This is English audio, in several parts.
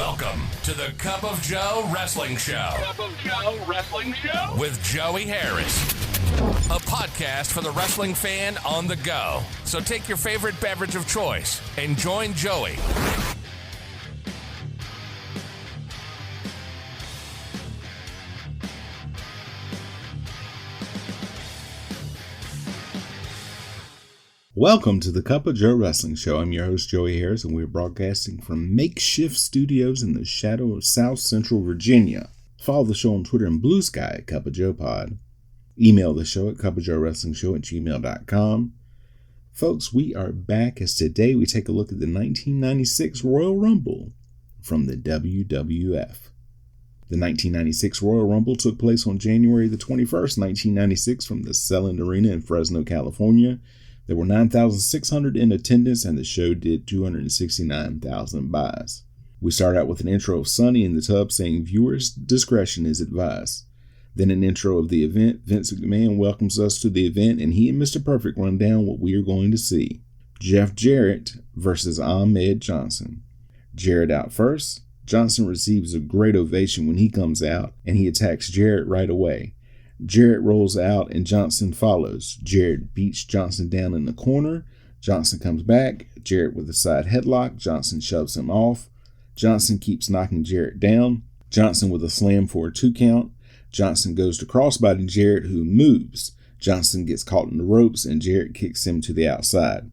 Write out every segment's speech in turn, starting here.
Welcome to the Cup of Joe Wrestling Show. Cup of Joe Wrestling Show? With Joey Harris. A podcast for the wrestling fan on the go. So take your favorite beverage of choice and join Joey. Welcome to the Cup of Joe Wrestling Show. I'm your host, Joey Harris, and we're broadcasting from makeshift studios in the shadow of South Central Virginia. Follow the show on Twitter and Blue Sky at Cup of Joe Pod. Email the show at cupofjoewrestlingshow@gmail.com. Folks, we are back as today we take a look at the 1996 Royal Rumble from the WWF. The 1996 Royal Rumble took place on January the 21st, 1996 from the Selland Arena in Fresno, California. There were 9,600 in attendance, and the show did 269,000 buys. We start out with an intro of Sonny in the tub saying viewers' discretion is advised. Then an intro of the event. Vince McMahon welcomes us to the event, and he and Mr. Perfect run down what we are going to see. Jeff Jarrett versus Ahmed Johnson. Jarrett out first. Johnson receives a great ovation when he comes out, and he attacks Jarrett right away. Jarrett rolls out and Johnson follows. Jarrett beats Johnson down in the corner. Johnson comes back. Jarrett with a side headlock. Johnson shoves him off. Johnson keeps knocking Jarrett down. Johnson with a slam for a 2 count. Johnson goes to crossbody Jarrett, who moves. Johnson gets caught in the ropes and Jarrett kicks him to the outside.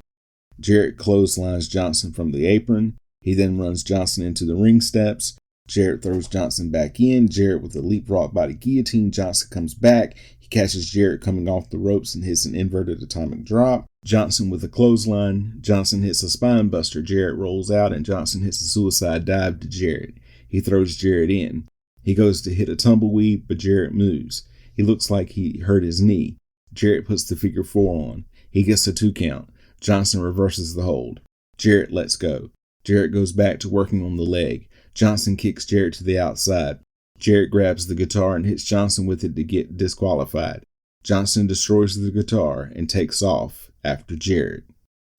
Jarrett clotheslines Johnson from the apron. He then runs Johnson into the ring steps. Jarrett throws Johnson back in. Jarrett with a leapfrog body guillotine. Johnson comes back. He catches Jarrett coming off the ropes and hits an inverted atomic drop. Johnson with a clothesline. Johnson hits a spine buster. Jarrett rolls out and Johnson hits a suicide dive to Jarrett. He throws Jarrett in. He goes to hit a tumbleweed, but Jarrett moves. He looks like he hurt his knee. Jarrett puts the figure 4 on. He gets a 2 count. Johnson reverses the hold. Jarrett lets go. Jarrett goes back to working on the leg. Johnson kicks Jarrett to the outside. Jarrett grabs the guitar and hits Johnson with it to get disqualified. Johnson destroys the guitar and takes off after Jarrett.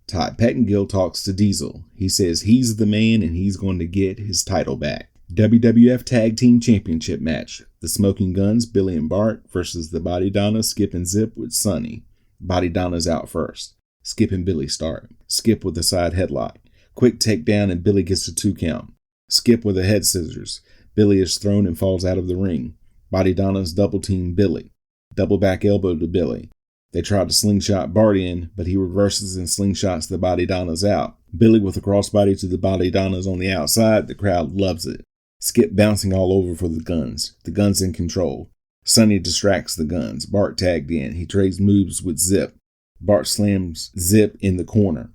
Todd Pettengill talks to Diesel. He says he's the man and he's going to get his title back. WWF Tag Team Championship match. The Smoking Guns, Billy and Bart, versus the Body Donna, Skip and Zip with Sonny. Body Donna's out first. Skip and Billy start. Skip with a side headlock. Quick takedown and Billy gets a 2 count. Skip with a head scissors. Billy is thrown and falls out of the ring. Body Donna's double team Billy. Double back elbow to Billy. They try to slingshot Bart in, but he reverses and slingshots the Body Donna's out. Billy with a crossbody to the Body Donna's on the outside. The crowd loves it. Skip bouncing all over for the Guns. The Guns in control. Sonny distracts the Guns. Bart tagged in. He trades moves with Zip. Bart slams Zip in the corner.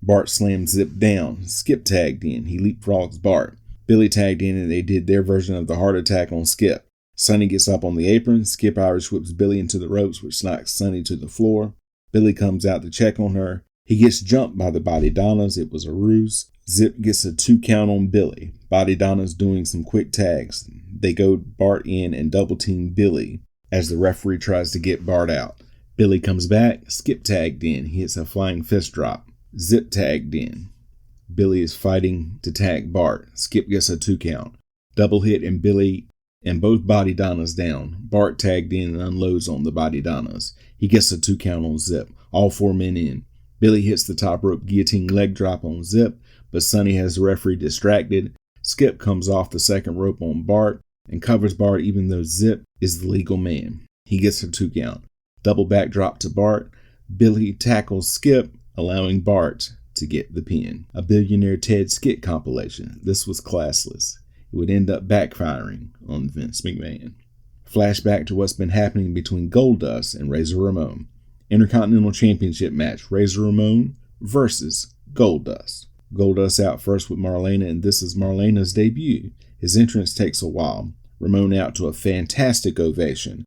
Bart slams Zip down. Skip tagged in. He leapfrogs Bart. Billy tagged in and they did their version of the heart attack on Skip. Sonny gets up on the apron. Skip Irish whips Billy into the ropes, which knocks Sonny to the floor. Billy comes out to check on her. He gets jumped by the Body Donnas. It was a ruse. Zip gets a 2 count on Billy. Body Donna's doing some quick tags. They go Bart in and double team Billy as the referee tries to get Bart out. Billy comes back. Skip tagged in. He hits a flying fist drop. Zip tagged in. Billy is fighting to tag Bart. Skip gets a 2 count. Double hit and Billy and both Body Donnas down. Bart tagged in and unloads on the Body Donnas. He gets a 2 count on Zip. All 4 men in. Billy hits the top rope guillotine leg drop on Zip, but Sonny has the referee distracted. Skip comes off the second rope on Bart and covers Bart even though Zip is the legal man. He gets a 2 count. Double backdrop to Bart. Billy tackles Skip, allowing Bart to get the pin. A Billionaire Ted skit compilation. This was classless. It would end up backfiring on Vince McMahon. Flashback to what's been happening between Goldust and Razor Ramon. Intercontinental Championship match. Razor Ramon versus Goldust. Goldust out first with Marlena, and this is Marlena's debut. His entrance takes a while. Ramon out to a fantastic ovation.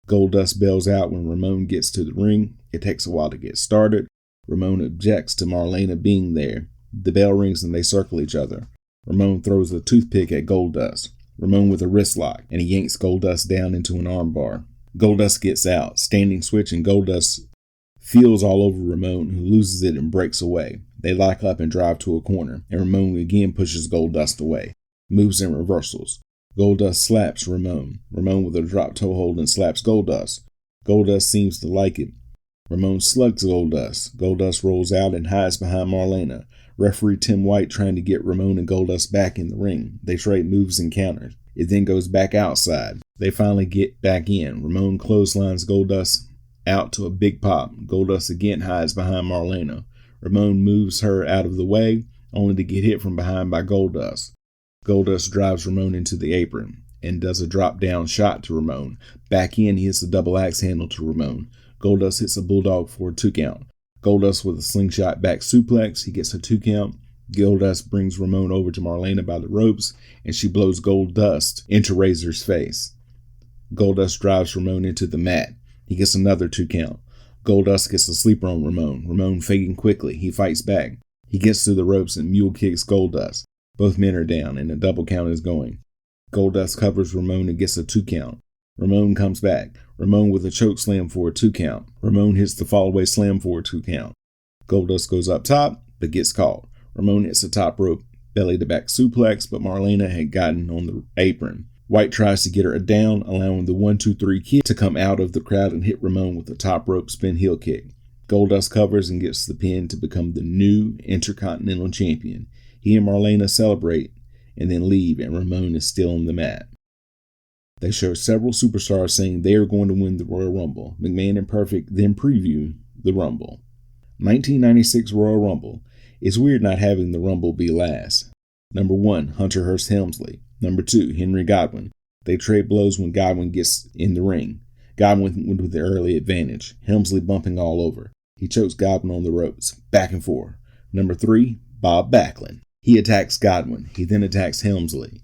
Goldust bails out when Ramon gets to the ring. It takes a while to get started. Ramon objects to Marlena being there. The bell rings and they circle each other. Ramon throws a toothpick at Goldust. Ramon with a wrist lock, and he yanks Goldust down into an armbar. Goldust gets out, standing switch, and Goldust feels all over Ramon, who loses it and breaks away. They lock up and drive to a corner, and Ramon again pushes Goldust away. Moves and reversals. Goldust slaps Ramon. Ramon with a drop toe hold and slaps Goldust. Goldust seems to like it. Ramon slugs Goldust. Goldust rolls out and hides behind Marlena. Referee Tim White trying to get Ramon and Goldust back in the ring. They trade moves and counters. It then goes back outside. They finally get back in. Ramon clotheslines Goldust out to a big pop. Goldust again hides behind Marlena. Ramon moves her out of the way, only to get hit from behind by Goldust. Goldust drives Ramon into the apron and does a drop down shot to Ramon. Back in, he hits a double axe handle to Ramon. Goldust hits a bulldog for a 2 count. Goldust with a slingshot back suplex. He gets a 2 count. Goldust brings Ramon over to Marlena by the ropes, and she blows Goldust into Razor's face. Goldust drives Ramon into the mat. He gets another 2 count. Goldust gets a sleeper on Ramon. Ramon fading quickly. He fights back. He gets through the ropes and mule kicks Goldust. Both men are down, and a double count is going. Goldust covers Ramon and gets a 2 count. Ramon comes back. Ramon with a choke slam for a 2 count. Ramon hits the fallaway slam for a 2 count. Goldust goes up top, but gets caught. Ramon hits the top rope, belly to back suplex, but Marlena had gotten on the apron. White tries to get her down, allowing the 1-2-3 kid to come out of the crowd and hit Ramon with a top rope spin heel kick. Goldust covers and gets the pin to become the new Intercontinental Champion. He and Marlena celebrate and then leave, and Ramon is still on the mat. They show several superstars saying they are going to win the Royal Rumble. McMahon and Perfect then preview the Rumble. 1996 Royal Rumble. It's weird not having the Rumble be last. Number 1, Hunter Hearst Helmsley. Number 2, Henry Godwinn. They trade blows when Godwinn gets in the ring. Godwinn went with the early advantage. Helmsley bumping all over. He chokes Godwinn on the ropes. Back and forth. Number 3, Bob Backlund. He attacks Godwinn. He then attacks Helmsley.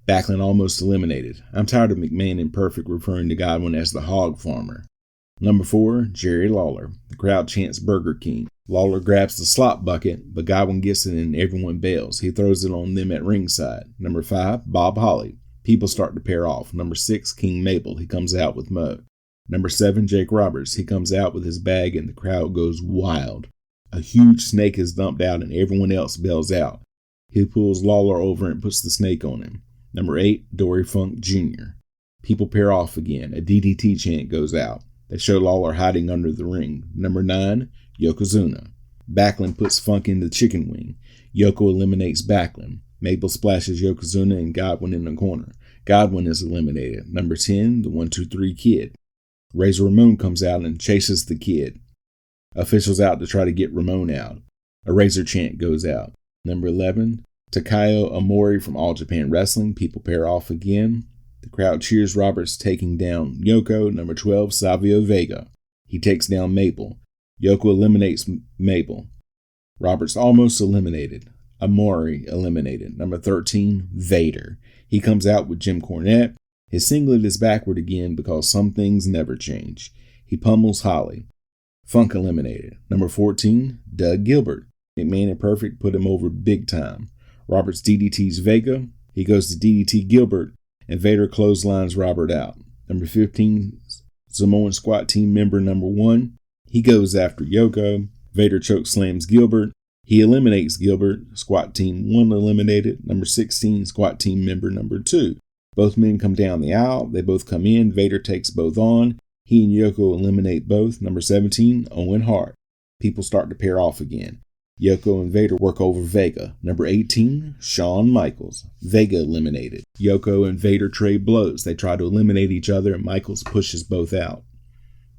Backlund almost eliminated. I'm tired of McMahon and Perfect referring to Godwinn as the hog farmer. Number 4, Jerry Lawler. The crowd chants Burger King. Lawler grabs the slop bucket, but Godwinn gets it and everyone bails. He throws it on them at ringside. Number 5, Bob Holly. People start to pair off. Number 6, King Mabel. He comes out with Mo. Number 7, Jake Roberts. He comes out with his bag and the crowd goes wild. A huge snake is dumped out and everyone else bails out. He pulls Lawler over and puts the snake on him. Number 8, Dory Funk Jr. People pair off again. A DDT chant goes out. They show Lawler hiding under the ring. Number 9, Yokozuna. Backlund puts Funk in the chicken wing. Yoko eliminates Backlund. Mabel splashes Yokozuna and Godwinn in the corner. Godwinn is eliminated. Number 10, the 1-2-3 Kid. Razor Ramon comes out and chases the Kid. Officials out to try to get Ramon out. A Razor chant goes out. Number 11, Takayo Omori from All Japan Wrestling. People pair off again. The crowd cheers Roberts taking down Yoko. Number 12, Savio Vega. He takes down Mabel. Yoko eliminates Mabel. Roberts almost eliminated. Omori eliminated. Number 13, Vader. He comes out with Jim Cornette. His singlet is backward again because some things never change. He pummels Holly. Funk eliminated. Number 14, Doug Gilbert. McMahon and Perfect put him over big time. Roberts DDTs Vega. He goes to DDT Gilbert, and Vader clotheslines Robert out. Number 15, Samoan Squat Team member number 1. He goes after Yoko. Vader choke slams Gilbert. He eliminates Gilbert. Squat Team 1 eliminated. Number 16, Squat Team member number 2. Both men come down the aisle. They both come in. Vader takes both on. He and Yoko eliminate both. Number 17, Owen Hart. People start to pair off again. Yoko and Vader work over Vega. Number 18, Shawn Michaels. Vega eliminated. Yoko and Vader trade blows. They try to eliminate each other and Michaels pushes both out.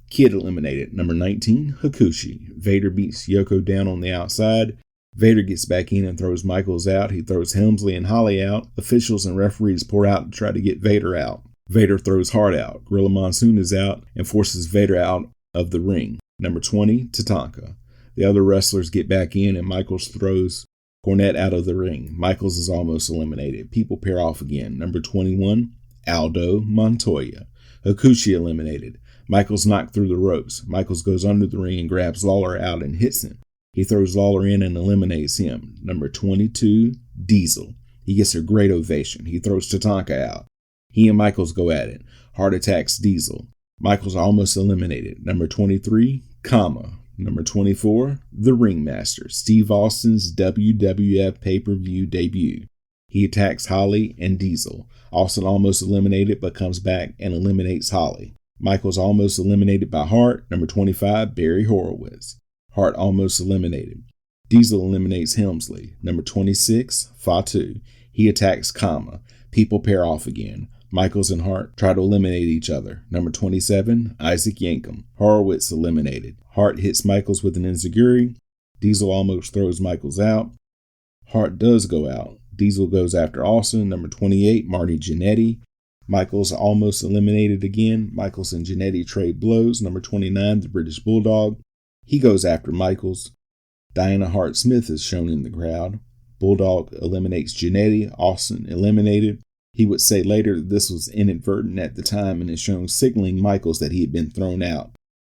Kid eliminated. Number 19, Hakushi. Vader beats Yoko down on the outside. Vader gets back in and throws Michaels out. He throws Helmsley and Holly out. Officials and referees pour out to try to get Vader out. Vader throws Hart out. Gorilla Monsoon is out and forces Vader out of the ring. Number 20, Tatanka. The other wrestlers get back in and Michaels throws Cornette out of the ring. Michaels is almost eliminated. People pair off again. Number 21, Aldo Montoya. Hakushi eliminated. Michaels knocked through the ropes. Michaels goes under the ring and grabs Lawler out and hits him. He throws Lawler in and eliminates him. Number 22, Diesel. He gets a great ovation. He throws Tatanka out. He and Michaels go at it. Hart attacks Diesel. Michaels almost eliminated. Number 23, Kama. Number 24, The Ringmaster. Steve Austin's WWF pay-per-view debut. He attacks Holly and Diesel. Austin almost eliminated but comes back and eliminates Holly. Michaels almost eliminated by Hart. Number 25, Barry Horowitz. Hart almost eliminated. Diesel eliminates Helmsley. Number 26, Fatu. He attacks Kama. People pair off again. Michaels and Hart try to eliminate each other. Number 27, Isaac Yankem. Horowitz eliminated. Hart hits Michaels with an enziguri. Diesel almost throws Michaels out. Hart does go out. Diesel goes after Austin. Number 28, Marty Jannetty. Michaels almost eliminated again. Michaels and Jannetty trade blows. Number 29, the British Bulldog. He goes after Michaels. Diana Hart-Smith is shown in the crowd. Bulldog eliminates Jannetty. Austin eliminated. He would say later that this was inadvertent at the time and is shown signaling Michaels that he had been thrown out.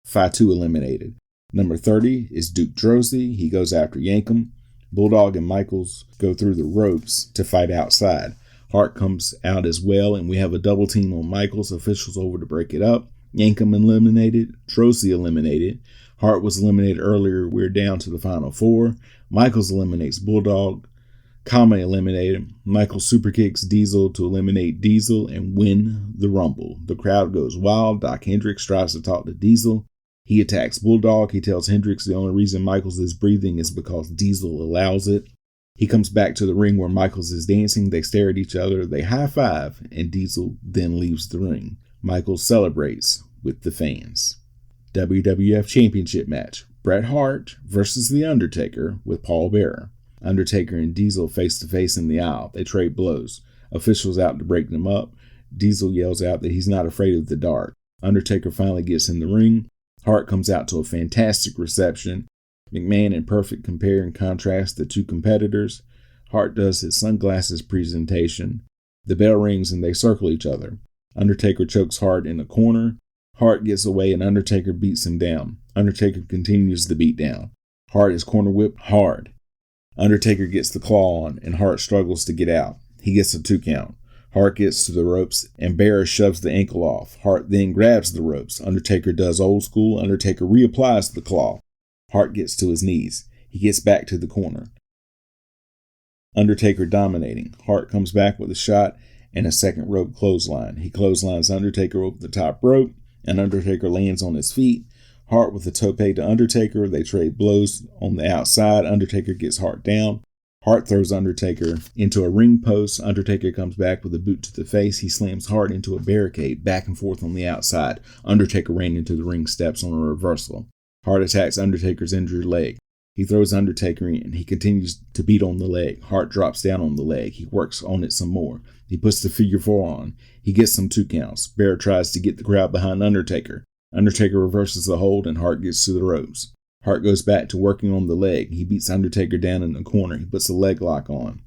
Fatu eliminated. Number 30 is Duke Droese. He goes after Yankem. Bulldog and Michaels go through the ropes to fight outside. Hart comes out as well, and we have a double team on Michaels. Officials over to break it up. Yankem eliminated. Droese eliminated. Hart was eliminated earlier. We're down to the final four. Michaels eliminates Bulldog. Kama eliminated. Michaels superkicks Diesel to eliminate Diesel and win the Rumble. The crowd goes wild. Doc Hendricks tries to talk to Diesel. He attacks Bulldog. He tells Hendricks the only reason Michaels is breathing is because Diesel allows it. He comes back to the ring where Michaels is dancing. They stare at each other. They high five, and Diesel then leaves the ring. Michaels celebrates with the fans. WWF Championship match. Bret Hart versus The Undertaker with Paul Bearer. Undertaker and Diesel face to face in the aisle. They trade blows. Officials out to break them up. Diesel yells out that he's not afraid of the dark. Undertaker finally gets in the ring. Hart comes out to a fantastic reception. McMahon and Perfect compare and contrast the two competitors. Hart does his sunglasses presentation. The bell rings and they circle each other. Undertaker chokes Hart in the corner. Hart gets away and Undertaker beats him down. Undertaker continues the beat down. Hart is corner whipped hard. Undertaker gets the claw on and Hart struggles to get out. He gets a 2 count. Hart gets to the ropes and Bearer shoves the ankle off. Hart then grabs the ropes. Undertaker does old school. Undertaker reapplies the claw. Hart gets to his knees. He gets back to the corner. Undertaker dominating. Hart comes back with a shot and a second rope clothesline. He clotheslines Undertaker over the top rope and Undertaker lands on his feet. Hart with a tope to Undertaker. They trade blows on the outside. Undertaker gets Hart down. Hart throws Undertaker into a ring post. Undertaker comes back with a boot to the face. He slams Hart into a barricade, back and forth on the outside. Undertaker ran into the ring steps on a reversal. Hart attacks Undertaker's injured leg. He throws Undertaker in. He continues to beat on the leg. Hart drops down on the leg. He works on it some more. He puts the figure 4 on. He gets some 2 counts. Bear tries to get the crowd behind Undertaker. Undertaker reverses the hold and Hart gets to the ropes. Hart goes back to working on the leg. He beats Undertaker down in the corner. He puts a leg lock on.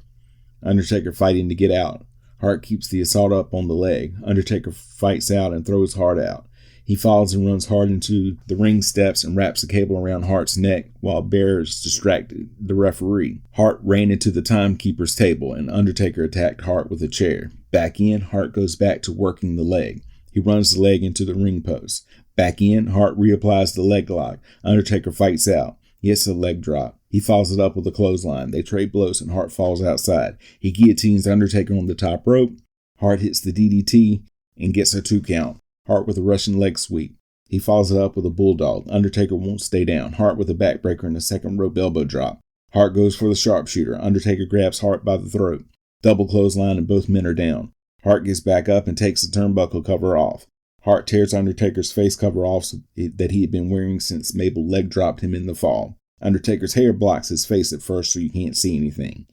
Undertaker fighting to get out. Hart keeps the assault up on the leg. Undertaker fights out and throws Hart out. He falls and runs Hart into the ring steps and wraps a cable around Hart's neck while Bear's distracted the referee. Hart ran into the timekeeper's table and Undertaker attacked Hart with a chair. Back in, Hart goes back to working the leg. He runs the leg into the ring post. Back in, Hart reapplies the leg lock. Undertaker fights out. He hits a leg drop. He follows it up with a clothesline. They trade blows and Hart falls outside. He guillotines Undertaker on the top rope. Hart hits the DDT and gets a 2 count. Hart with a Russian leg sweep. He follows it up with a bulldog. Undertaker won't stay down. Hart with a backbreaker and a second rope elbow drop. Hart goes for the sharpshooter. Undertaker grabs Hart by the throat. Double clothesline and both men are down. Hart gets back up and takes the turnbuckle cover off. Hart tears Undertaker's face cover off that he had been wearing since Mabel leg dropped him in the fall. Undertaker's hair blocks his face at first so you can't see anything.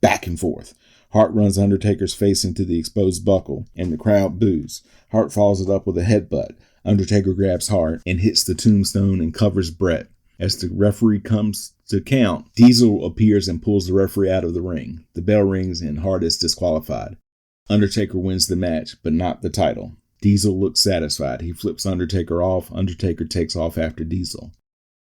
Back and forth. Hart runs Undertaker's face into the exposed buckle, and the crowd boos. Hart follows it up with a headbutt. Undertaker grabs Hart and hits the tombstone and covers Bret. As the referee comes to count, Diesel appears and pulls the referee out of the ring. The bell rings and Hart is disqualified. Undertaker wins the match, but not the title. Diesel looks satisfied. He flips Undertaker off. Undertaker takes off after Diesel.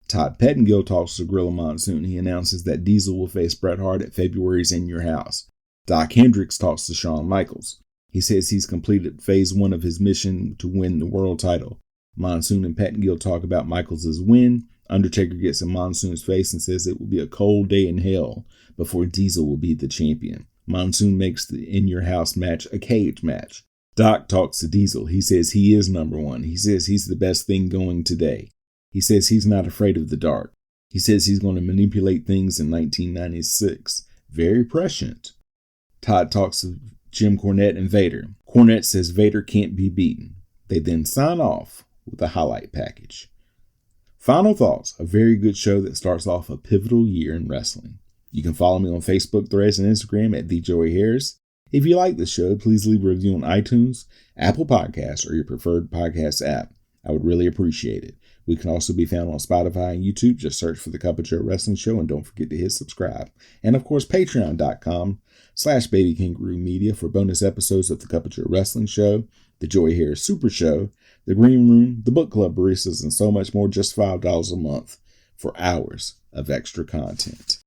Todd Pettengill talks to Gorilla Monsoon. He announces that Diesel will face Bret Hart at February's In Your House. Doc Hendricks talks to Shawn Michaels. He says he's completed phase 1 of his mission to win the world title. Monsoon and Pettengill talk about Michaels' win. Undertaker gets in Monsoon's face and says it will be a cold day in hell before Diesel will be the champion. Monsoon makes the In Your House match a cage match. Doc talks to Diesel. He says he is number one. He says he's the best thing going today. He says he's not afraid of the dark. He says he's going to manipulate things in 1996. Very prescient. Todd talks to Jim Cornette and Vader. Cornette says Vader can't be beaten. They then sign off with a highlight package. Final thoughts, a very good show that starts off a pivotal year in wrestling. You can follow me on Facebook, Threads, and Instagram at TheJoeyHarris. If you like the show, please leave a review on iTunes, Apple Podcasts, or your preferred podcast app. I would really appreciate it. We can also be found on Spotify and YouTube. Just search for The Cup of Joe Wrestling Show and don't forget to hit subscribe. And of course, patreon.com/BabyKangarooMedia for bonus episodes of The Cup of Joe Wrestling Show, The Joey Harris Super Show, The Green Room, The Book Club Baristas, and so much more. Just $5 a month for hours of extra content.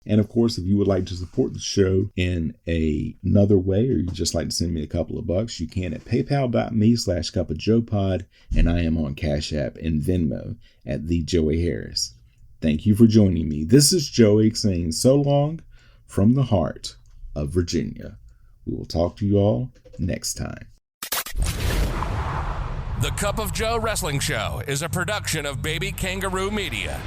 And of course, if you would like to support the show in another way, or you just like to send me a couple of bucks, you can at paypal.me/cupofjoepod, and I am on Cash App and Venmo at The Joey Harris. Thank you for joining me. This is Joey saying so long from the heart of Virginia. We will talk to you all next time. The Cup of Joe Wrestling Show is a production of Baby Kangaroo Media.